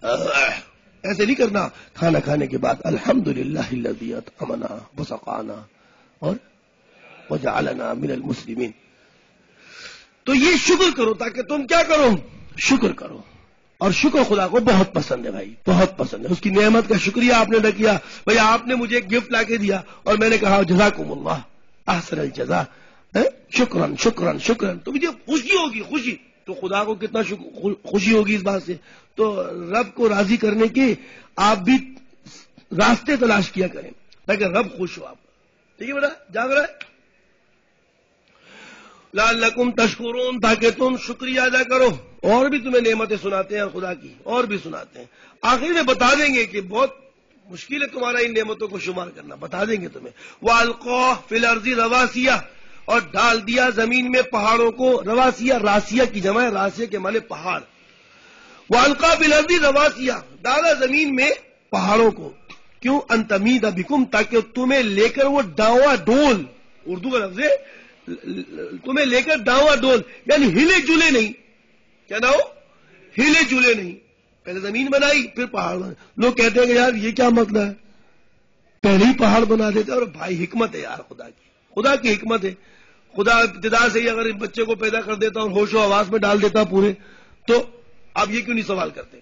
ایسے نہیں کرنا. کھانا کھانے کے بعد الحمدللہ الذی اطعمنا وسقانا اور وجعلنا من المسلمین. تو یہ شکر کرو تاکہ تم کیا کرو؟ شکر کرو. اور شکر خدا کو بہت پسند ہے بھائی، بہت پسند ہے. اس کی نعمت کا شکریہ آپ نے نہ کیا. بھائی آپ نے مجھے ایک گفٹ لا کے دیا اور میں نے کہا جزاکم اللہ احسن الجزا، شکرن شکرن شکرن، تو مجھے خوشی ہوگی، خوشی. تو خدا کو کتنا خوشی ہوگی اس بات سے. تو رب کو راضی کرنے کے آپ بھی راستے تلاش کیا کریں تاکہ رب خوش ہو آپ. ٹھیک ہے بیٹا، جاگ رہا ہے. لعلکم تشکرون، تاکہ تم شکریہ ادا کرو. اور بھی تمہیں نعمتیں سناتے ہیں خدا کی، اور بھی سناتے ہیں. آخر میں بتا دیں گے کہ بہت مشکل ہے تمہارا ان نعمتوں کو شمار کرنا، بتا دیں گے تمہیں. وَأَلْقَىٰ فِي الْأَرْضِ رَوَاسِيَ، اور ڈال دیا زمین میں پہاڑوں کو. رواسیہ راسیہ کی جمع ہے، راسیہ کے معنی پہاڑ. وَأَلْقَىٰ فِي الْأَرْضِ رَوَاسِيَ، ڈالا زمین میں پہاڑوں کو. کیوں؟ أَن تَمِيدَ بِكُمْ، تاکہ تمہیں لے کر وہ ڈاواں ڈول، اردو کا لفظ ہے، تمہیں لے کر ڈاواں ڈول، یعنی ہلے جلے نہیں. کیا نہ ہو؟ ہلے جلے نہیں. پہلے زمین بنائی پھر پہاڑ بنائے. لوگ کہتے ہیں کہ یار یہ کیا مطلب ہے، پہلے ہی پہاڑ بنا دیتے. اور بھائی حکمت ہے یار، خدا کی حکمت ہے. خدا ابتدا سے ہی اگر بچے کو پیدا کر دیتا اور ہوش و حواس میں ڈال دیتا پورے، تو آپ یہ کیوں نہیں سوال کرتے؟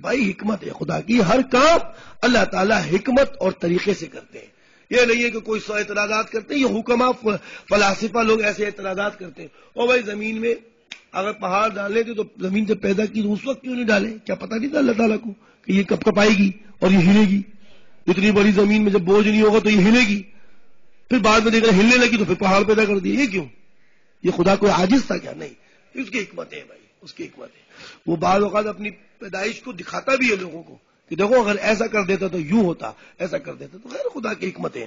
بھائی حکمت ہے خدا کی. ہر کام اللہ تعالیٰ حکمت اور طریقے سے کرتے ہیں. یہ نہیں ہے کہ کوئی سو اعتراضات کرتے ہیں. یہ حکماء فلاسفہ لوگ ایسے اعتراضات کرتے ہیں. اور بھائی زمین میں اگر پہاڑ ڈالے تھے تو زمین جب پیدا کی تو اس وقت کیوں نہیں ڈالے؟ کیا پتہ نہیں تھا اللہ تعالیٰ کو کہ یہ کب کب آئے گی اور یہ ہلے گی؟ اتنی بڑی زمین میں جب بوجھ نہیں ہوگا تو یہ ہلے گی. پھر بعد میں دیکھا ہلنے لگی تو پھر پہاڑ پیدا کر دیے. یہ کیوں؟ یہ خدا کوئی عاجز تھا کیا؟ نہیں، اس کی حکمت ہے بھائی، اس کی حکمت ہے. وہ بعض اوقات اپنی پیدائش کو دکھاتا بھی ہے لوگوں کو کہ دیکھو اگر ایسا کر دیتا تو یوں ہوتا، ایسا کر دیتا تو. خیر خدا کی حکمت ہے.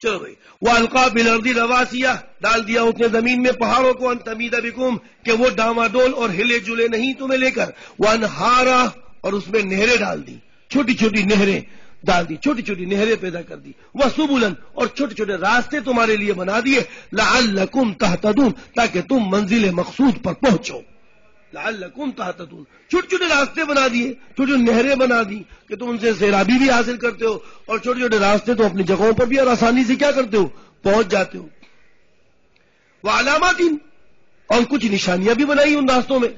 چلو بھائی. وَأَلْقَىٰ فِي الْأَرْضِ رَوَاسِيَ، ڈال دیا اس نے زمین میں پہاڑوں کو. أَن تَمِيدَ بِكُمْ، کہ وہ ڈاواں ڈول اور ہلے جلے نہیں تمہیں لے کر. وَأَنْهَارًا، اور اس میں نہریں ڈال دی، چھوٹی چھوٹی نہریں ڈال دی، چھوٹی چھوٹی نہریں پیدا کر دی. وَسُبُلًا، اور چھوٹے چھوٹے راستے تمہارے لیے بنا دیے. لَعَلَّكُمْ تَهْتَدُونَ، تاکہ تم منزل مقصود پر پہنچو. لعلکم تہتدون، چھوٹے چھوٹے راستے بنا دیے، چھوٹی چھوٹی نہریں بنا دی کہ تم ان سے سیرابی بھی حاصل کرتے ہو. اور چھوٹے چھوٹے راستے تو اپنی جگہوں پر بھی اور آسانی سے کیا کرتے ہو؟ پہنچ جاتے ہو. وعلامات، اور کچھ نشانیاں بھی بنائی ان راستوں میں،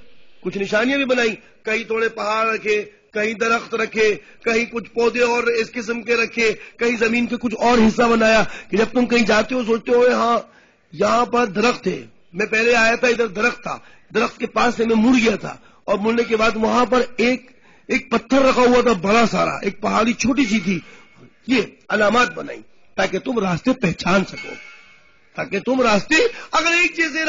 کچھ نشانیاں بھی بنائی. کہیں تھوڑے پہاڑ رکھے، کہیں درخت رکھے، کہیں کچھ پودے اور اس قسم کے رکھے، کہیں زمین کے کچھ اور حصہ بنایا کہ جب تم کہیں جاتے ہو سوچتے ہو ہاں یہاں پر درخت ہے. میں پہلے آیا تھا ادھر درخت تھا، درخت کے پاس سے میں مڑ گیا تھا، اور مڑنے کے بعد وہاں پر ایک پتھر رکھا ہوا تھا بڑا سارا، ایک پہاڑی چھوٹی سی تھی. یہ علامات بنائی تاکہ تم راستے پہچان سکو. تاکہ تم راستے، اگر ایک جیسے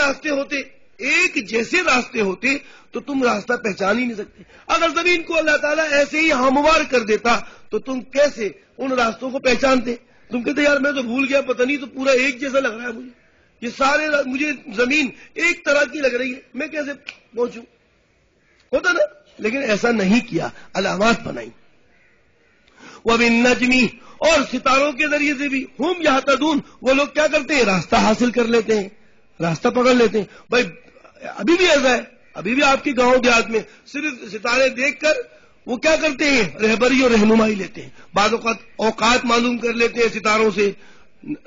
راستے ہوتے تو تم راستہ پہچان ہی نہیں سکتے. اگر زمین کو اللہ تعالیٰ ایسے ہی ہموار کر دیتا تو تم کیسے ان راستوں کو پہچانتے؟ تم کہتے یار میں تو بھول گیا، پتہ نہیں تو پورا ایک جیسا لگ رہا ہے مجھے، یہ سارے مجھے زمین ایک طرح کی لگ رہی ہے، میں کیسے پہنچوں؟ ہوتا نا. لیکن ایسا نہیں کیا، علامات بنائی. وَبِالنَّجْمِ، اور ستاروں کے ذریعے سے بھی. ہم یہتدون، وہ لوگ کیا کرتے ہیں؟ راستہ حاصل کر لیتے ہیں، راستہ پکڑ لیتے ہیں. بھائی ابھی بھی ایسا ہے، ابھی بھی آپ کے گاؤں دیہات میں صرف ستارے دیکھ کر وہ کیا کرتے ہیں؟ رہبری اور رہنمائی لیتے ہیں. بعض اوقات معلوم کر لیتے ہیں ستاروں سے،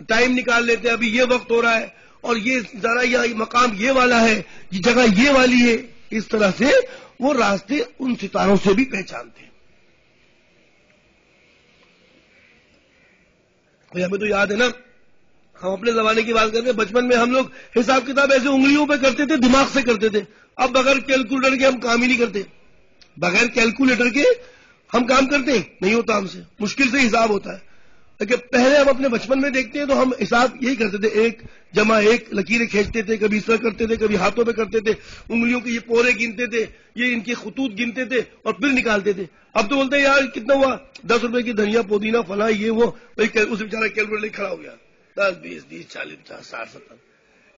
ٹائم نکال لیتے ہیں، ابھی یہ وقت ہو رہا ہے اور یہ ذرا یہ مقام یہ والا ہے، یہ جگہ یہ والی ہے. اس طرح سے وہ راستے ان ستاروں سے بھی پہچانتے ہیں. ہمیں تو یاد ہے نا، ہم اپنے زمانے کی بات کرتے ہیں، بچپن میں ہم لوگ حساب کتاب ایسے انگلیوں پہ کرتے تھے، دماغ سے کرتے تھے. اب بغیر کیلکولیٹر کے ہم کام ہی نہیں کرتے. بغیر کیلکولیٹر کے ہم کام کرتے ہیں، نہیں ہوتا ہم سے، مشکل سے حساب ہوتا ہے. لیکن پہلے ہم اپنے بچپن میں دیکھتے ہیں تو ہم حساب یہی کرتے تھے، 1+1 لکیریں کھینچتے تھے، کبھی اس طرح کرتے تھے، کبھی ہاتھوں پہ کرتے تھے، انگلیوں کے یہ پورے گنتے تھے، یہ ان کے خطوط گنتے تھے اور پھر نکالتے تھے. اب تو بولتے ہیں یار کتنا ہوا، 10 روپے کی دھنیا پودینہ فلاں یہ وہ، اس بیچارہ کیلکولیٹر لے کھڑا ہو گیا، 10 20 30 40 50 60 70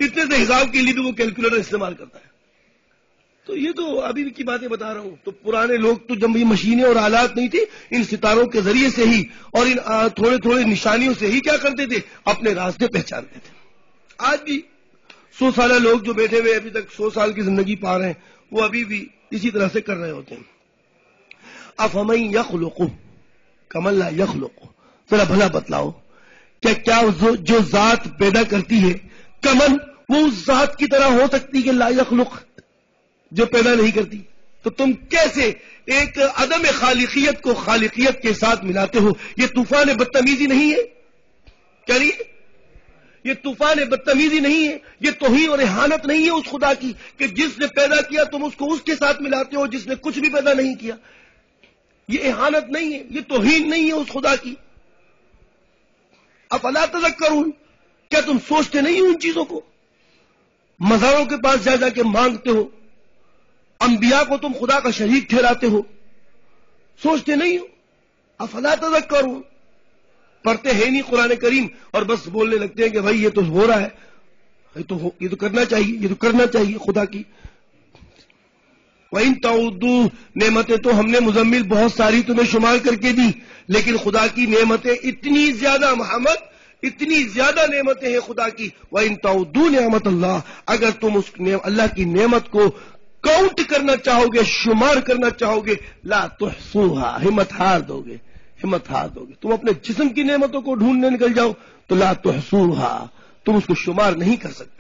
اتنے سے حساب کے لیے بھی وہ کیلکولیٹر استعمال کرتا ہے. تو یہ تو ابھی کی باتیں بتا رہا ہوں. تو پرانے لوگ تو جب یہ مشینیں اور آلات نہیں تھی، ان ستاروں کے ذریعے سے ہی اور ان تھوڑے تھوڑے نشانیوں سے ہی کیا کرتے تھے؟ اپنے راستے پہچانتے تھے. آج بھی 100 سالہ لوگ جو بیٹھے ہوئے ابھی تک 100 سال کی زندگی پا رہے ہیں، وہ ابھی بھی اسی طرح سے کر رہے ہوتے ہیں. افمن یخلق کمن لا یخلق، ذرا بھلا بتلاؤ کیا جو ذات پیدا کرتی ہے، کمن وہ اس ذات کی طرح ہو سکتی کہ لا یخلق، جو پیدا نہیں کرتی؟ تو تم کیسے ایک عدم خالقیت کو خالقیت کے ساتھ ملاتے ہو؟ یہ طوفان بدتمیزی نہیں ہے؟ کیا نہیں ہے؟ یہ طوفان بدتمیزی نہیں ہے؟ یہ توہین اور اہانت نہیں ہے اس خدا کی کہ جس نے پیدا کیا تم اس کو اس کے ساتھ ملاتے ہو جس نے کچھ بھی پیدا نہیں کیا؟ یہ اہانت نہیں ہے؟ یہ توہین نہیں ہے اس خدا کی؟ افلا تذکرون، کیا تم سوچتے نہیں ہو ان چیزوں کو؟ مزاروں کے پاس جا جا کے مانگتے ہو، انبیاء کو تم خدا کا شریک ٹھہراتے ہو، سوچتے نہیں ہو؟ افلا تذکرون، پڑھتے ہیں نہیں قرآن کریم اور بس بولنے لگتے ہیں کہ بھائی یہ تو ہو رہا ہے، یہ تو کرنا چاہیے، یہ تو کرنا چاہیے خدا کی۔ وَإِن تَعُدُّوا، نعمتیں تو ہم نے مزمل بہت ساری تمہیں شمار کر کے دی، لیکن خدا کی نعمتیں اتنی زیادہ محمد، اتنی زیادہ نعمتیں ہیں خدا کی۔ وَإِن تَعُدُّوا نعمت اللہ، اگر تم اس اللہ کی نعمت کو کاؤنٹ کرنا چاہو گے، شمار کرنا چاہو گے، لا تحصوها، ہمت ہار دو گے، ہمت ہار دو گے۔ تم اپنے جسم کی نعمتوں کو ڈھونڈنے نکل جاؤ تو لا تحصوها، تم اس کو شمار نہیں کر سکتے۔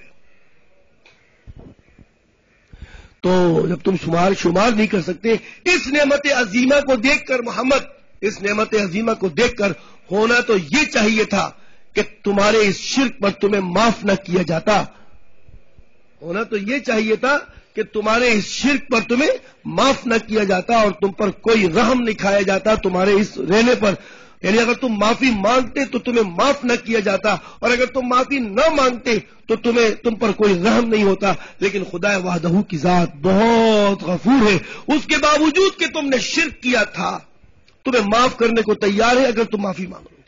تو جب تم شمار نہیں کر سکتے، اس نعمت عظیمہ کو دیکھ کر محمد، اس نعمت عظیمہ کو دیکھ کر ہونا تو یہ چاہیے تھا کہ تمہارے اس شرک پر تمہیں معاف نہ کیا جاتا، ہونا تو یہ چاہیے تھا کہ تمہارے اس شرک پر تمہیں معاف نہ کیا جاتا اور تم پر کوئی رحم نہیں کھایا جاتا تمہارے اس رہنے پر، یعنی اگر تم معافی مانگتے تو تمہیں معاف نہ کیا جاتا، اور اگر تم معافی نہ مانگتے تو تم پر کوئی رحم نہیں ہوتا۔ لیکن خدا وحدہ کی ذات بہت غفور ہے، اس کے باوجود کہ تم نے شرک کیا تھا تمہیں معاف کرنے کو تیار ہے اگر تم معافی مانگو،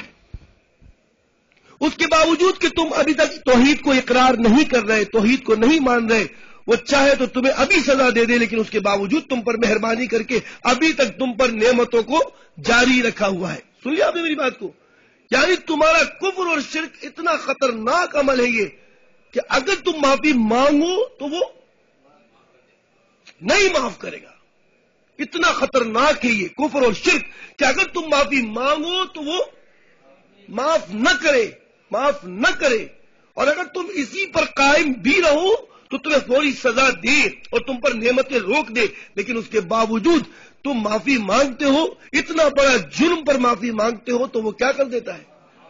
اس کے باوجود کہ تم ابھی تک توحید کو اقرار نہیں کر رہے، توحید کو نہیں مان رہے، وہ چاہے تو تمہیں ابھی سزا دے دے، لیکن اس کے باوجود تم پر مہربانی کر کے ابھی تک تم پر نعمتوں کو جاری رکھا ہوا ہے۔ سن لیا آپ نے میری بات کو؟ یعنی تمہارا کفر اور شرک اتنا خطرناک عمل ہے یہ کہ اگر تم معافی مانگو تو وہ نہیں معاف کرے گا۔ اتنا خطرناک ہے یہ کفر اور شرک کہ اگر تم معافی مانگو تو وہ معاف نہ کرے، معاف نہ کرے، اور اگر تم اسی پر قائم بھی رہو تو تمہیں فوری سزا دے اور تم پر نعمتیں روک دے، لیکن اس کے باوجود تم معافی مانگتے ہو، اتنا بڑا جرم پر معافی مانگتے ہو تو وہ کیا کر دیتا ہے؟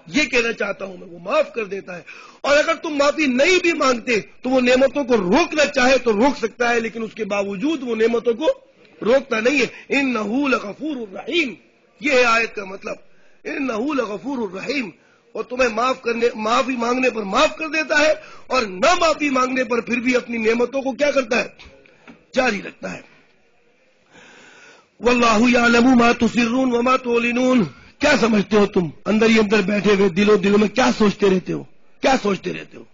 یہ کہنا چاہتا ہوں میں، وہ معاف کر دیتا ہے۔ اور اگر تم معافی نہیں بھی مانگتے تو وہ نعمتوں کو روکنا چاہے تو روک سکتا ہے، لیکن اس کے باوجود وہ نعمتوں کو روکتا نہیں ہے۔ انہ لغفور الرحیم، یہ ہے آیت کا مطلب، انہ لغفور الرحیم، اور تمہیں معافی مانگنے پر معاف کر دیتا ہے، اور نہ معافی مانگنے پر پھر بھی اپنی نعمتوں کو کیا کرتا ہے؟ جاری رکھتا ہے۔ واللہ یعلم ما تسرون وما تعلنون، کیا سمجھتے ہو تم اندر ہی اندر بیٹھے ہوئے دلوں میں کیا سوچتے رہتے ہو؟ کیا سوچتے رہتے ہو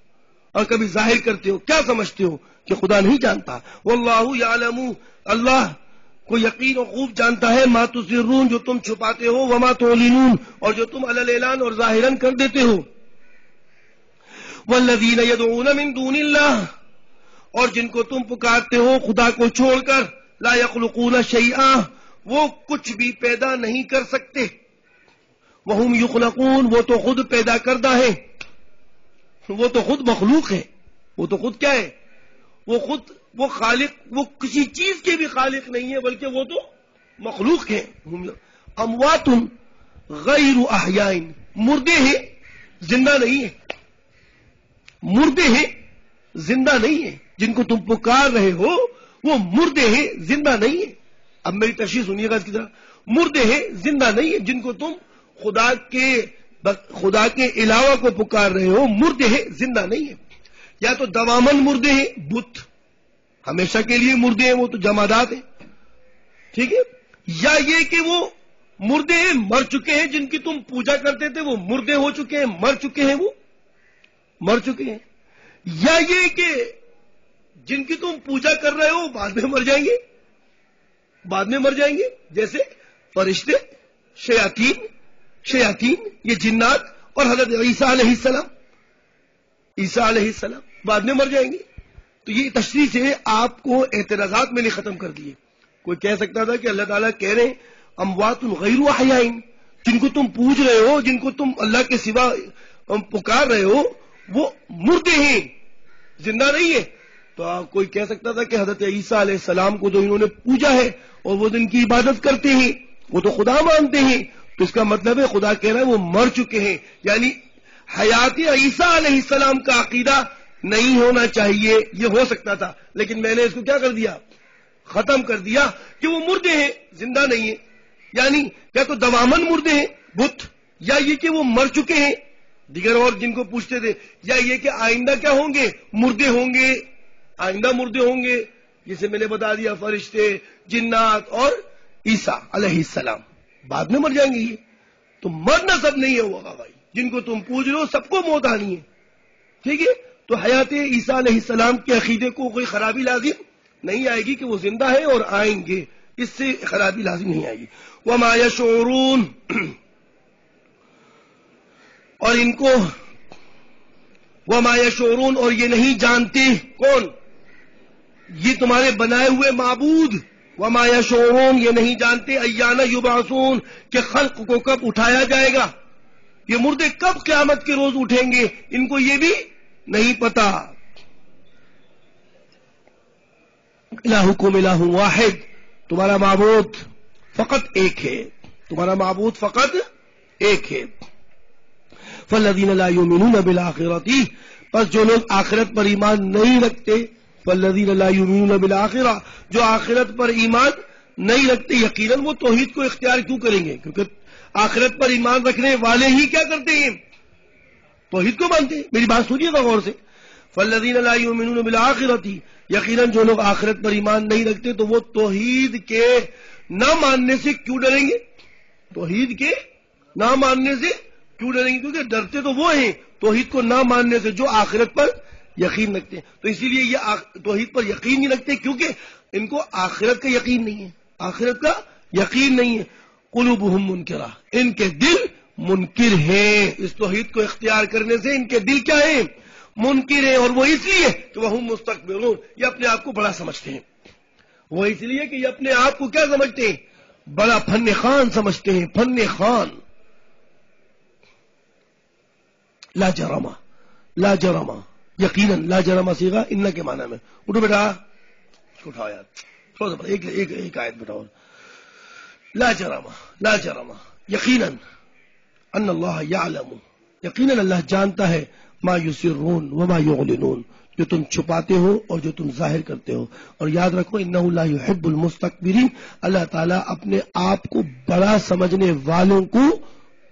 اور کبھی ظاہر کرتے ہو؟ کیا سمجھتے ہو کہ خدا نہیں جانتا؟ واللہ یعلم، اللہ کو یقین و خوب جانتا ہے، ما تسرون، جو تم چھپاتے ہو، وما تعلنون، اور جو تم علی الاعلان اور ظاہراً کر دیتے ہو۔ والذین یدعون من دون اللہ، اور جن کو تم پکارتے ہو خدا کو چھوڑ کر، لا یخلقون شیئا، وہ کچھ بھی پیدا نہیں کر سکتے، وہم یخلقون، وہ تو خود پیدا کردہ ہے، وہ تو خود مخلوق ہے، وہ تو خود کیا ہے؟ وہ خالق، وہ کسی چیز کے بھی خالق نہیں ہے بلکہ وہ تو مخلوق ہے۔ اموات غیر احیاء، مردے ہیں زندہ نہیں ہیں، مردے ہیں زندہ نہیں ہیں، جن کو تم پکار رہے ہو وہ مردے ہیں زندہ نہیں ہیں۔ اب میری تشریح سنیے گا اس کی طرح، مردے ہیں زندہ نہیں ہیں، جن کو تم خدا کے علاوہ کو پکار رہے ہو، مردے ہیں زندہ نہیں ہیں۔ یا تو دوامن مردے ہیں، بت ہمیشہ کے لیے مردے ہیں، وہ تو جمادات ہیں، ٹھیک ہے، یا یہ کہ وہ مردے ہیں مر چکے ہیں، جن کی تم پوجا کرتے تھے وہ مردے ہو چکے ہیں، مر چکے ہیں، وہ مر چکے ہیں، یا یہ کہ جن کی تم پوجا کر رہے ہو بعد میں مر جائیں گے، بعد میں مر جائیں گے، جیسے فرشتے، شیاطین، یہ جنات، اور حضرت عیسیٰ علیہ السلام بعد میں مر جائیں گے۔ تو یہ تشریح سے آپ کو اعتراضات میں نے ختم کر دیے۔ کوئی کہہ سکتا تھا کہ اللہ تعالیٰ کہہ رہے ہیں اموات غیر احیاء، جن کو تم پوج رہے ہو، جن کو تم اللہ کے سوا پکار رہے ہو، وہ مردے ہیں زندہ نہیں ہے. تو کوئی کہہ سکتا تھا کہ حضرت عیسیٰ علیہ السلام کو جو انہوں نے پوجا ہے اور وہ جن کی عبادت کرتے ہیں وہ تو خدا مانتے ہیں، تو اس کا مطلب ہے خدا کہہ رہا ہے وہ مر چکے ہیں. یعنی حیات عیسیٰ علیہ السلام کا عقیدہ نہیں ہونا چاہیے، یہ ہو سکتا تھا، لیکن میں نے اس کو کیا کر دیا، ختم کر دیا کہ وہ مردے ہیں، زندہ نہیں ہیں. یعنی یا تو دوامن مردے ہیں بت، یا یہ کہ وہ مر چکے ہیں دیگر اور جن کو پوچھتے تھے، یا یہ کہ آئندہ کیا ہوں گے، مردے ہوں گے، آئندہ مردے ہوں گے، جسے میں نے بتا دیا فرشتے، جنات اور عیسیٰ علیہ السلام بعد میں مر جائیں گے. یہ تو مرنا سب نہیں ہے ہوگا بھائی، جن کو تم پوج رہے ہو سب کو موت آنی ہے. ٹھیک ہے، تو حیات عیسیٰ علیہ السلام کے عقیدے کو کوئی خرابی لازم نہیں آئے گی کہ وہ زندہ ہے اور آئیں گے، اس سے خرابی لازم نہیں آئے گی. وما یشعرون، اور ان کو وما یشعرون، اور یہ نہیں جانتے، کون؟ یہ تمہارے بنائے ہوئے معبود. وما یشعرون، یہ نہیں جانتے، ایان یبعثون، کہ خلق کو کب اٹھایا جائے گا، یہ مردے کب قیامت کے روز اٹھیں گے، ان کو یہ بھی نہیں پتا. الہکم الہ واحد، تمہارا معبود فقط ایک ہے، تمہارا معبود فقط ایک ہے. فالذین لا یؤمنون بالآخرۃ، پس جو لوگ آخرت پر ایمان نہیں رکھتے، فالذین لا یؤمنون بالآخرہ، جو آخرت پر ایمان نہیں رکھتے، یقیناً وہ توحید کو اختیار کیوں کریں گے؟ کیونکہ آخرت پر ایمان رکھنے والے ہی کیا کرتے ہیں، توحید کو مانتے ہیں. میری بات سنیے گا غور سے. فالذین لا یؤمنون بالآخرۃ، یقیناً جو لوگ آخرت پر ایمان نہیں رکھتے تو وہ توحید کے نہ ماننے سے کیوں ڈریں گے، توحید کے نہ ماننے سے کیوں ڈریں گے؟ کیونکہ ڈرتے تو وہ ہیں توحید کو نہ ماننے سے جو آخرت پر یقین رکھتے ہیں. تو اسی لیے یہ توحید پر یقین نہیں رکھتے کیونکہ ان کو آخرت کا یقین نہیں ہے، آخرت کا یقین نہیں ہے. قلوبہم منکرہ، ان کے دل منکر ہیں، اس توحید کو اختیار کرنے سے ان کے دل کیا ہیں، منکر ہیں. اور وہ اس لیے کہ وہ مستکبرون، یہ اپنے آپ کو بڑا سمجھتے ہیں. وہ اس لیے کہ یہ اپنے آپ کو کیا سمجھتے ہیں، بڑا فن خان سمجھتے ہیں، فن خان. لا جرما، لا جرما، یقیناً. لا جرما صیغہ ان کے معنی میں. اٹھو بیٹا، اٹھاؤ یار تھوڑا سا، ایک آیت بیٹا اور. لا جرما، لا جرما، یقیناً. ان اللہ یعلم، یقیناً اللہ جانتا ہے، ما یسرون وما یعلنون، جو تم چھپاتے ہو اور جو تم ظاہر کرتے ہو. اور یاد رکھو، انہ لا یحب المستکبرین، اللہ تعالیٰ اپنے آپ کو بڑا سمجھنے والوں کو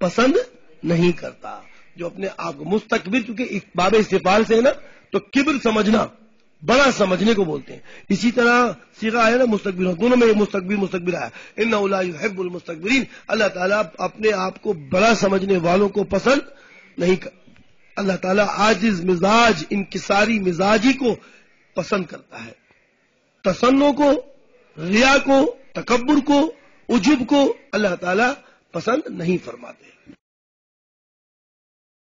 پسند نہیں کرتا. جو اپنے آپ کو مستکبر، کیونکہ باب استفعال سے ہے نا، تو کبر سمجھنا، بڑا سمجھنے کو بولتے ہیں. اسی طرح صیغہ آیا نا مستکبر، دونوں میں مستکبر آیا. انہ لا یحب المستکبرین، اللہ تعالیٰ اپنے آپ کو بڑا سمجھنے والوں کو پسند نہیں کرتا. اللہ تعالیٰ عاجز مزاج، انکساری مزاجی کو پسند کرتا ہے. تسنع کو، ریا کو، تکبر کو، عجب کو اللہ تعالیٰ پسند نہیں فرماتے.